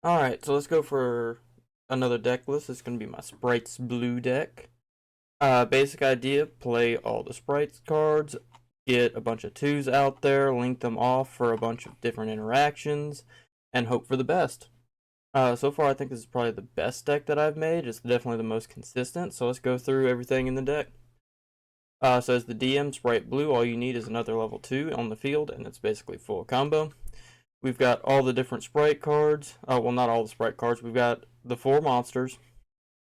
Alright, so let's go for another deck list. It's going to be my Sprights blue deck. Basic idea, play all the Sprights cards, get a bunch of twos out there, link them off for a bunch of different interactions, and hope for the best. So far I think this is probably the best deck that I've made. It's definitely the most consistent, so let's go through everything in the deck. So as the DM, Sprite blue, all you need is another level 2 on the field, and it's basically full combo. We've got all the different Sprite cards. Well, not all the Sprite cards. We've got the 4 monsters.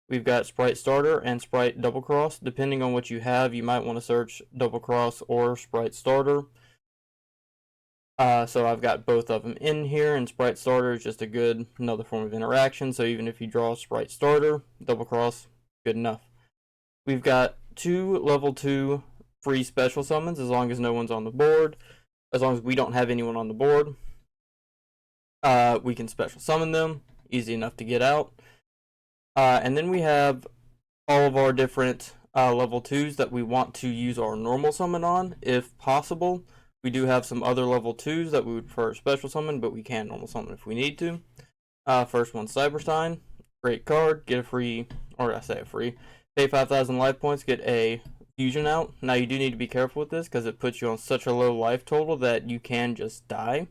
We've got Sprite Starter and Sprite Double Cross. Depending on what you have, you might want to search Double Cross or Sprite Starter. So I've got both of them in here, and Sprite Starter is just another form of interaction. So even if you draw Sprite Starter, Double Cross, good enough. We've got 2 level 2 free special summons as long as no one's on the board. As long as we don't have anyone on the board. We can special summon them, easy enough to get out. And then we have all of our different level 2s that we want to use our normal summon on, if possible. We do have some other level 2s that we would prefer special summon, but we can normal summon if we need to. First one, Cyberstein. Great card, get a free, or I say a free, pay 5,000 life points, get a fusion out. Now you do need to be careful with this because it puts you on such a low life total that you can just die.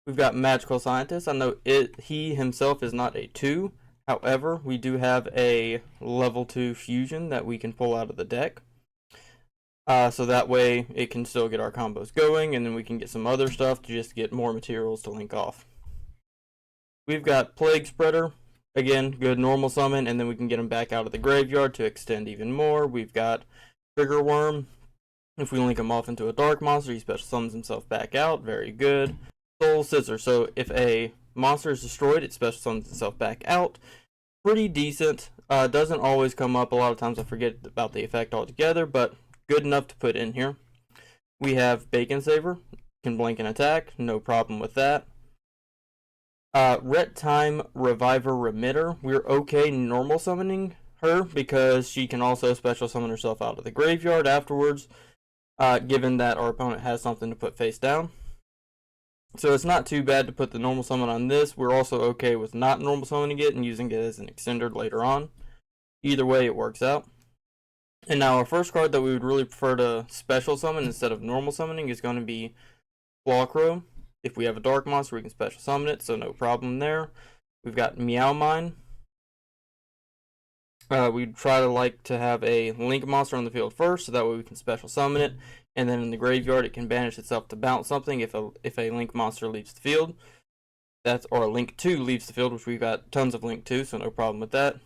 We've got Magical Scientist. I know he himself is not a 2. However, we do have a level 2 fusion that we can pull out of the deck. So that way it can still get our combos going, and then we can get some other stuff to just get more materials to link off. We've got Plague Spreader. Again, good normal summon, and then we can get him back out of the graveyard to extend even more. We've got Trigger Worm. If we link him off into a dark monster, he special summons himself back out. Very good. Soul Scissor. So if a monster is destroyed, it special summons itself back out. Pretty decent. Doesn't always come up. A lot of times I forget about the effect altogether, but good enough to put in here. We have Bacon Saver. Can blink and attack. No problem with that. Ret Time Reviver Remitter. We're okay normal summoning her because she can also special summon herself out of the graveyard afterwards, given that our opponent has something to put face down. So it's not too bad to put the normal summon on this. We're also okay with not normal summoning it and using it as an extender later on. Either way, it works out. And now our first card that we would really prefer to special summon instead of normal summoning is going to be Clawcrow. If we have a dark monster, we can special summon it, so no problem there. We've got Meowmine. We'd try to like to have a link monster on the field first, so that way we can special summon it, and then in the graveyard it can banish itself to bounce something if a link monster leaves the field. Or a link 2 leaves the field, which we've got tons of link 2, so no problem with that.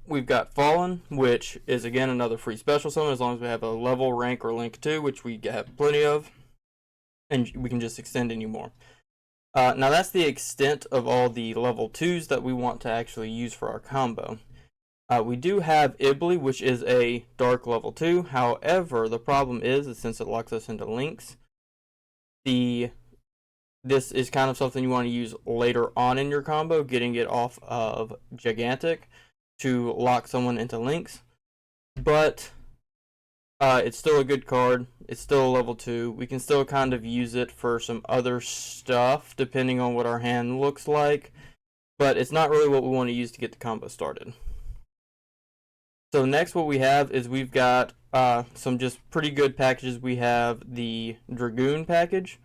We've got Fallen, which is again another free special summon as long as we have a level, rank, or link 2, which we have plenty of, and we can just extend any more. Now that's the extent of all the level 2s that we want to actually use for our combo. We do have Ibly, which is a dark level 2. However, the problem is since it locks us into links, this is kind of something you want to use later on in your combo, getting it off of Gigantic to lock someone into links. But it's still a good card. It's still a level 2. We can still kind of use it for some other stuff depending on what our hand looks like. But it's not really what we want to use to get the combo started. So next what we have is we've got some just pretty good packages. We have the Dragoon package.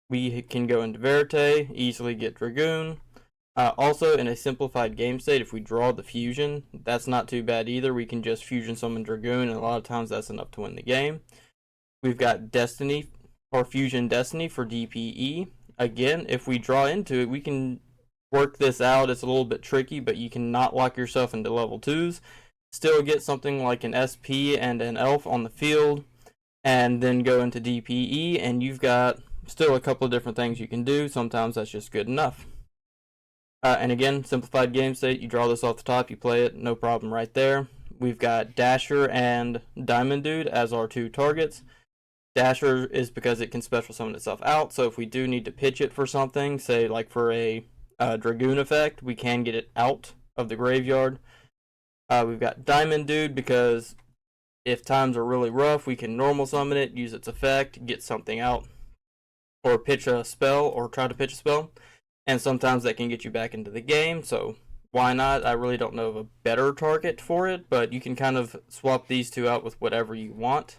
We can go into Verite, easily get Dragoon. Also, in a simplified game state, if we draw the fusion, that's not too bad either. We can just fusion summon Dragoon, and a lot of times that's enough to win the game. We've got Destiny, or Fusion Destiny for DPE. Again, if we draw into it, we can work this out. It's a little bit tricky, but you can not lock yourself into level 2s. Still get something like an SP and an Elf on the field, and then go into DPE, and you've got still a couple of different things you can do. Sometimes that's just good enough. And again, simplified game state, you draw this off the top, you play it, no problem right there. We've got Dasher and Diamond Dude as our 2 targets. Dasher is because it can special summon itself out, so if we do need to pitch it for something, say like for a Dragoon effect, we can get it out of the graveyard. We've got Diamond Dude because if times are really rough, we can normal summon it, use its effect, get something out, or pitch a spell, or try to pitch a spell. and sometimes that can get you back into the game, so why not? I really don't know of a better target for it, but you can kind of swap these two out with whatever you want.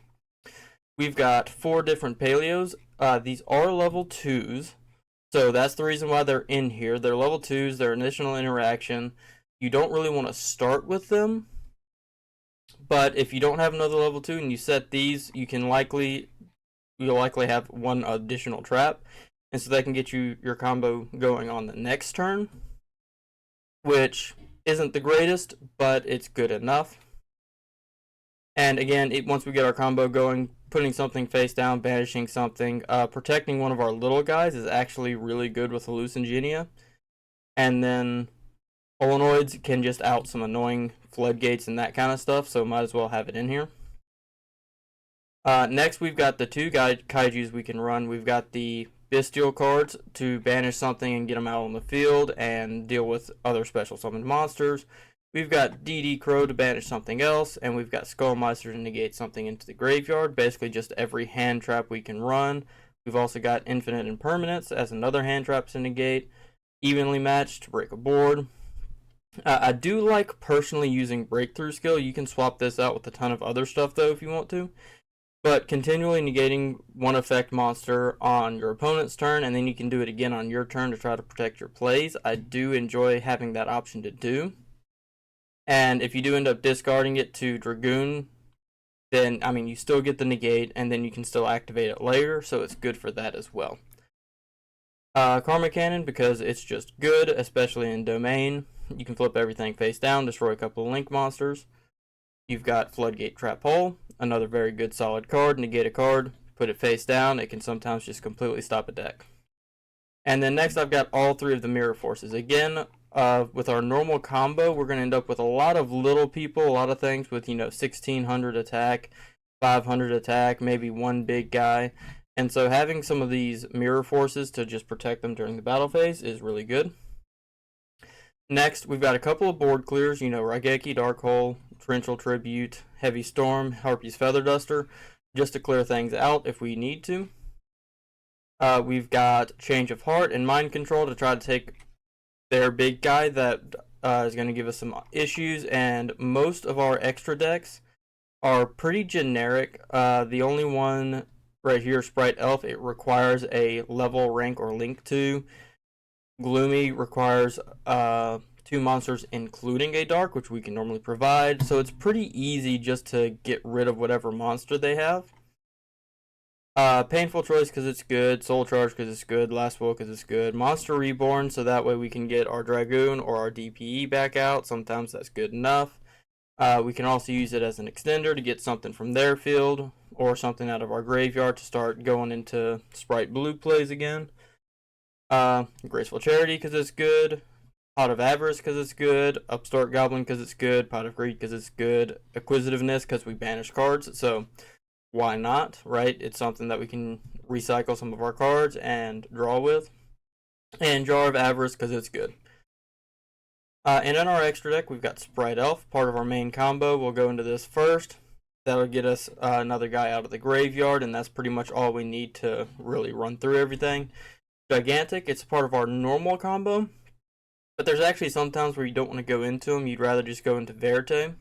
We've got 4 different paleos. These are level 2s, so that's the reason why they're in here. They're level 2s, they're initial interaction. You don't really want to start with them, but if you don't have another level 2 and you set these, you'll likely have one additional trap, and so that can get you your combo going on the next turn, which isn't the greatest, but it's good enough. And again, once we get our combo going, putting something face down, banishing something, protecting one of our little guys is actually really good with Hallucingenia. And then Olenoids can just out some annoying floodgates and that kind of stuff, so might as well have it in here. Next, we've got the 2 kaijus we can run. We've got the Bestial cards to banish something and get them out on the field and deal with other special summoned monsters. We've got DD Crow to banish something else, and we've got Skullmeister to negate something into the graveyard. Basically just every hand trap we can run. We've also got Infinite Impermanence as another hand trap to negate. Evenly Matched to break a board. I do like personally using Breakthrough Skill. You can swap this out with a ton of other stuff though if you want to. But continually negating one effect monster on your opponent's turn, and then you can do it again on your turn to try to protect your plays. I do enjoy having that option to do. And if you do end up discarding it to Dragoon, then, I mean, you still get the negate, and then you can still activate it later, so it's good for that as well. Karma Cannon, because it's just good, especially in Domain. You can flip everything face down, destroy a couple of Link monsters. You've got Floodgate Trap Hole, another very good solid card. Negate a card, put it face down, it can sometimes just completely stop a deck. And then next I've got all 3 of the Mirror Forces. Again, with our normal combo, we're going to end up with a lot of little people, a lot of things with, 1600 attack, 500 attack, maybe one big guy. And so having some of these Mirror Forces to just protect them during the battle phase is really good. Next, we've got a couple of board clears, Raigeki, Dark Hole, Torrential Tribute, Heavy Storm, Harpy's Feather Duster, just to clear things out if we need to. We've got Change of Heart and Mind Control to try to take their big guy that is going to give us some issues, and most of our extra decks are pretty generic. The only one right here, Sprite Elf, it requires a level, rank, or link to. Gloomy requires 2 monsters including a dark, which we can normally provide, so it's pretty easy just to get rid of whatever monster they have. Painful Choice because it's good, Soul Charge because it's good, Last Will because it's good, Monster Reborn so that way we can get our Dragoon or our DPE back out. Sometimes that's good enough. We can also use it as an extender to get something from their field or something out of our graveyard to start going into Sprite Blue plays again. Graceful Charity because it's good, Pot of Avarice because it's good, Upstart Goblin because it's good, Pot of Greed because it's good, Acquisitiveness because we banish cards, so why not, right? It's something that we can recycle some of our cards and draw with. And Jar of Avarice because it's good. And in our extra deck, we've got Sprite Elf, part of our main combo. We'll go into this first. That'll get us another guy out of the graveyard, and that's pretty much all we need to really run through everything. Gigantic, it's part of our normal combo, but there's actually some times where you don't want to go into them. You'd rather just go into Verite.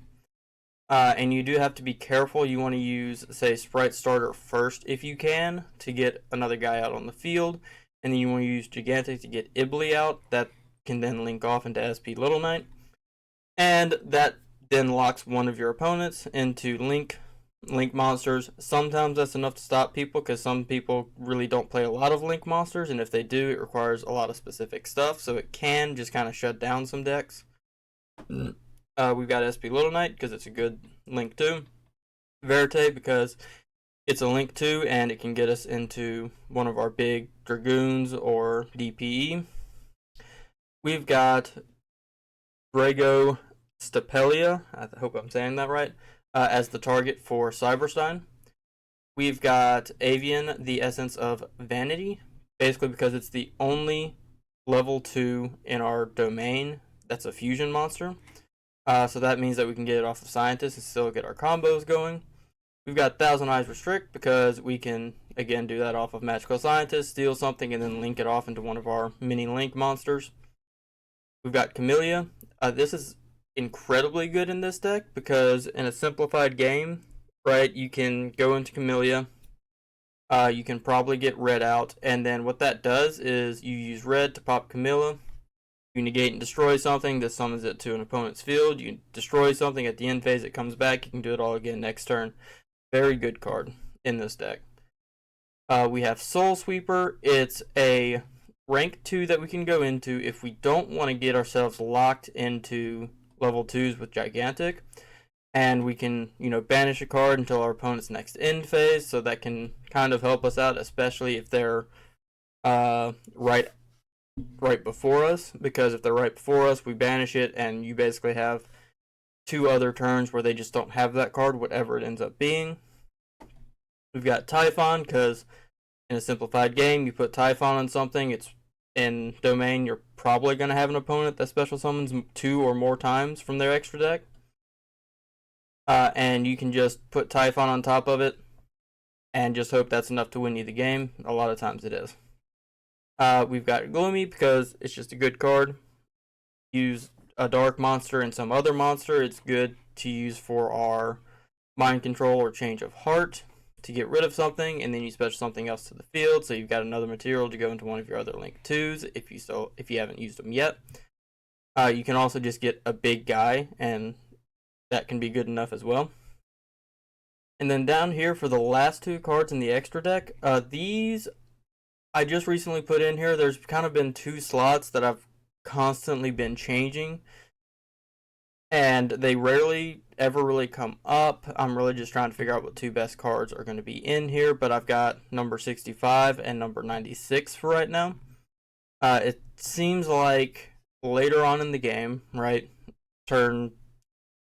And you do have to be careful. You want to use, say, Sprite Starter first if you can to get another guy out on the field. And then you want to use Gigantic to get Ibly out. That can then link off into SP Little Knight. And that then locks one of your opponents into Link monsters. Sometimes that's enough to stop people because some people really don't play a lot of Link monsters. And if they do, it requires a lot of specific stuff. So it can just kind of shut down some decks. We've got SP Little Knight because it's a good link 2. Verite because it's a link 2 and it can get us into one of our big Dragoons or DPE. We've got Drago Stapelia, I hope I'm saying that right, as the target for Cyberstein. We've got Avian, the Essence of Vanity, basically because it's the only level 2 in our domain that's a fusion monster. So that means that we can get it off of Scientist and still get our combos going. We've got Thousand Eyes Restrict because we can, again, do that off of Magical Scientist, steal something, and then link it off into one of our mini link monsters. We've got Camellia. This is incredibly good in this deck because in a simplified game, right, you can go into Camellia, you can probably get red out, and then what that does is you use red to pop Camellia. You negate and destroy something, this summons it to an opponent's field. You destroy something at the end phase, it comes back, you can do it all again next turn. Very good card in this deck. We have Soul Sweeper. It's a rank 2 that we can go into if we don't want to get ourselves locked into level 2s with Gigantic. And we can, banish a card until our opponent's next end phase, so that can kind of help us out, especially if they're right before us, because if they're right before us, we banish it, and you basically have 2 other turns where they just don't have that card, whatever it ends up being. We've got Typhon, because in a simplified game, you put Typhon on something, it's in Domaine, you're probably going to have an opponent that special summons 2 or more times from their extra deck. And you can just put Typhon on top of it and just hope that's enough to win you the game. A lot of times it is. We've got Gloomy because it's just a good card. Use a dark monster and some other monster. It's good to use for our mind control or change of heart to get rid of something, and then you special something else to the field, so you've got another material to go into one of your other Link 2s if you haven't used them yet. You can also just get a big guy, and that can be good enough as well. And then down here for the last 2 cards in the extra deck, these I just recently put in here. There's kind of been 2 slots that I've constantly been changing, and they rarely ever really come up. I'm really just trying to figure out what 2 best cards are going to be in here, but I've got number 65 and number 96 for right now. It seems like later on in the game, right, turn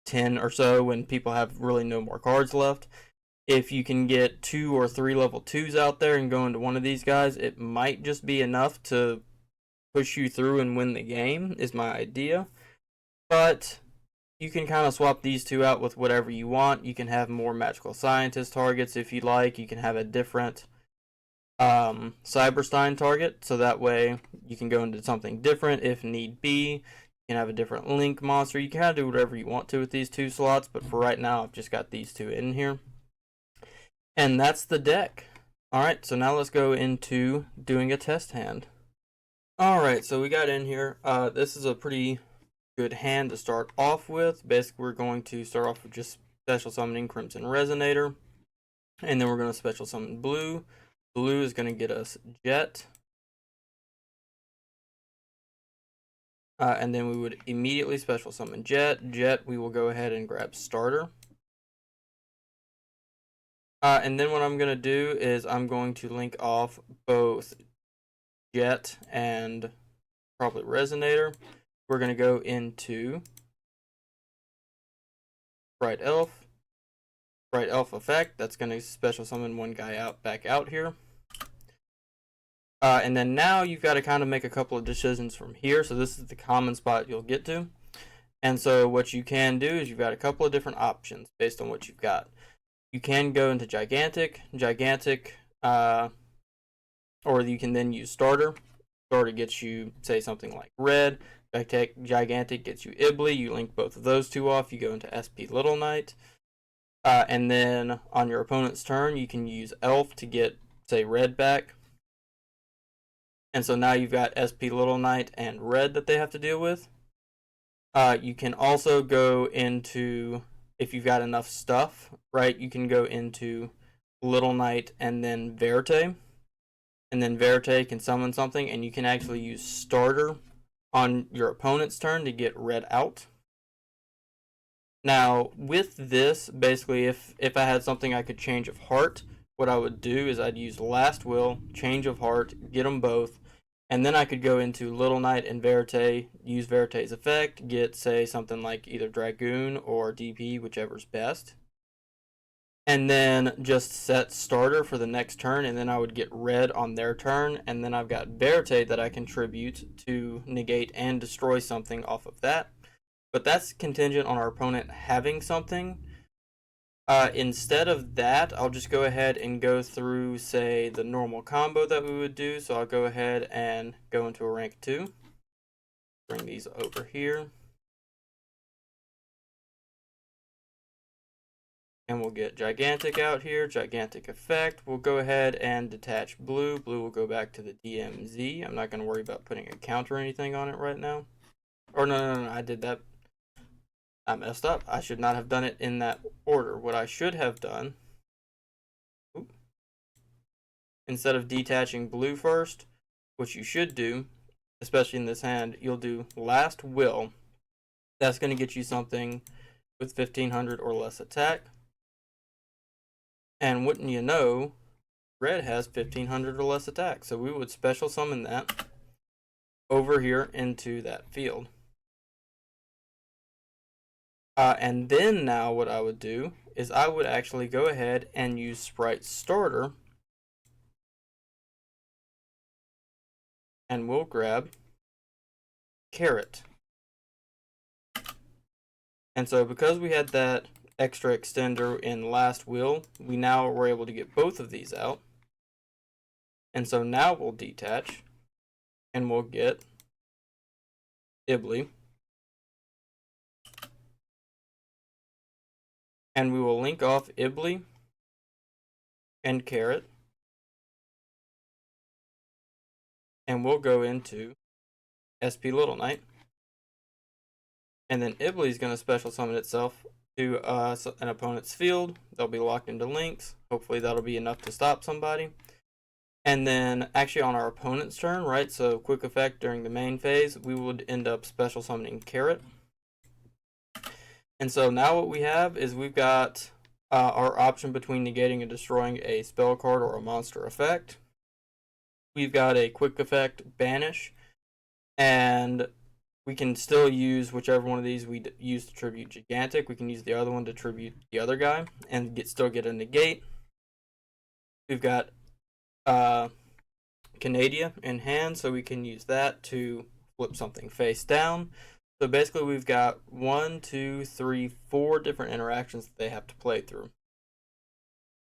10 or so, when people have really no more cards left, if you can get 2 or 3 level 2s out there and go into one of these guys, it might just be enough to push you through and win the game, is my idea. But you can kind of swap these 2 out with whatever you want. You can have more Magical Scientist targets if you like. You can have a different Cyberstein target, so that way you can go into something different if need be. You can have a different Link monster. You can kind of do whatever you want to with these 2 slots, but for right now, I've just got these 2 in here. And that's the deck. Alright, so now let's go into doing a test hand. Alright, so we got in here. This is a pretty good hand to start off with. Basically, we're going to start off with just special summoning Crimson Resonator. And then we're going to special summon Blue. Blue is going to get us Jet. And then we would immediately special summon Jet. Jet, we will go ahead and grab Starter. And then what I'm going to do is I'm going to link off both Jet and probably Resonator. We're going to go into Bright Elf. Bright Elf effect. That's going to special summon one guy back out here. And then now you've got to kind of make a couple of decisions from here. So this is the common spot you'll get to. And so what you can do is you've got a couple of different options based on what you've got. You can go into Gigantic, or you can then use Starter. Starter gets you, say, something like Red. Gigantic gets you Ibly. You link both of those 2 off. You go into SP Little Knight. And then on your opponent's turn, you can use Elf to get, say, Red back. And so now you've got SP Little Knight and Red that they have to deal with. You can also go into, if you've got enough stuff, right, you can go into Little Knight and then Verte. And then Verte can summon something, and you can actually use Starter on your opponent's turn to get red out. Now, with this, basically, if I had something I could change of heart, what I would do is I'd use Last Will, change of heart, get them both, and then I could go into Little Knight and Verte, use Verte's effect, get, say, something like either Dragoon or DP, whichever's best. And then just set Starter for the next turn, and then I would get red on their turn, and then I've got Verte that I contribute to negate and destroy something off of that. But that's contingent on our opponent having something. Instead of that, I'll just go ahead and go through, say, the normal combo that we would do. So I'll go ahead and go into a rank 2. Bring these over here. And we'll get gigantic out here, gigantic effect. We'll go ahead and detach blue. Blue will go back to the DMZ. I'm not going to worry about putting a counter or anything on it right now. Or no, I did that. I messed up. I should not have done it in that order. What I should have done, instead of detaching blue first, what you should do, especially in this hand, you'll do last will. That's going to get you something with 1500 or less attack. And wouldn't you know, red has 1500 or less attack. So we would special summon that over here into that field. And then now what I would do is I would actually go ahead and use Sprights starter. And we'll grab carrot. And so because we had that extra extender in last will, we now were able to get both of these out. And so now we'll detach and we'll get Ibly. And we will link off Ibly and carrot. And we'll go into SP Little Knight. And then Ibly is going to special summon itself to an opponent's field. They'll be locked into links. Hopefully that'll be enough to stop somebody. And then actually on our opponent's turn, right, so quick effect during the main phase, we would end up special summoning carrot. And so now what we have is we've got our option between negating and destroying a spell card or a monster effect. We've got a quick effect banish, and we can still use whichever one of these we use to tribute gigantic. We can use the other one to tribute the other guy and still get a negate. We've got Canadia in hand, so we can use that to flip something face down. So basically we've got 1, 2, 3, 4 different interactions that they have to play through.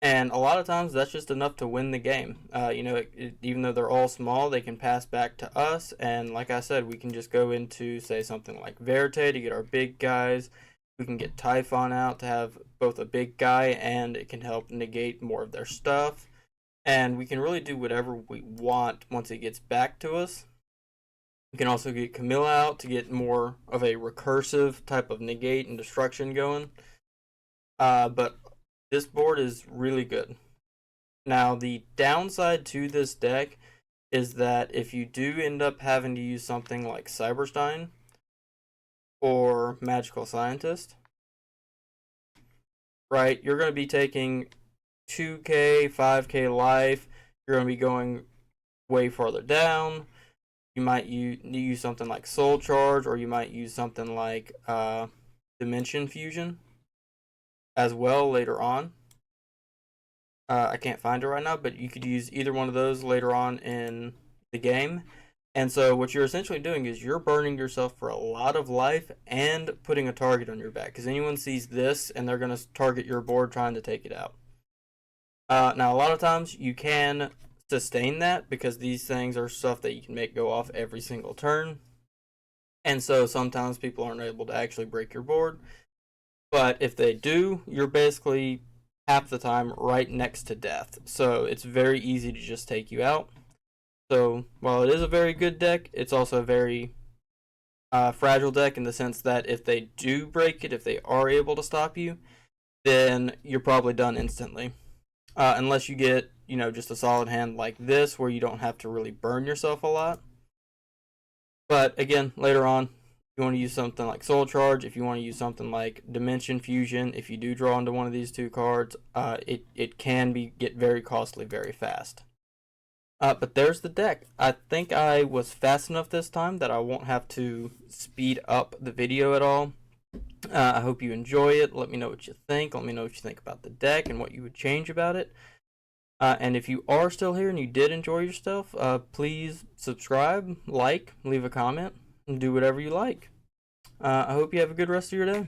And a lot of times that's just enough to win the game. Even though they're all small, they can pass back to us. And like I said, we can just go into, say, something like Verite to get our big guys. We can get Typhon out to have both a big guy and it can help negate more of their stuff. And we can really do whatever we want once it gets back to us. We can also get Camilla out to get more of a recursive type of negate and destruction going. But this board is really good. Now, the downside to this deck is that if you do end up having to use something like Cyberstein or Magical Scientist, right, you're going to be taking 2k, 5k life. You're going to be going way farther down. You might use something like Soul Charge, or you might use something like Dimension Fusion as well later on. I can't find it right now, but you could use either one of those later on in the game. And so what you're essentially doing is you're burning yourself for a lot of life and putting a target on your back, because anyone sees this and they're going to target your board trying to take it out. Now, a lot of times you can sustain that because these things are stuff that you can make go off every single turn. And so sometimes people aren't able to actually break your board. But if they do, you're basically half the time right next to death. So it's very easy to just take you out. So while it is a very good deck, it's also a very fragile deck in the sense that if they do break it, if they are able to stop you, then you're probably done instantly. Unless you get, just a solid hand like this where you don't have to really burn yourself a lot. But again, later on, if you want to use something like Soul Charge, if you want to use something like Dimension Fusion, if you do draw into one of these two cards, it can get very costly very fast. But there's the deck. I think I was fast enough this time that I won't have to speed up the video at all. I hope you enjoy it. Let me know what you think. Let me know what you think about the deck and what you would change about it. And if you are still here and you did enjoy yourself, please subscribe, like, leave a comment, and do whatever you like. I hope you have a good rest of your day.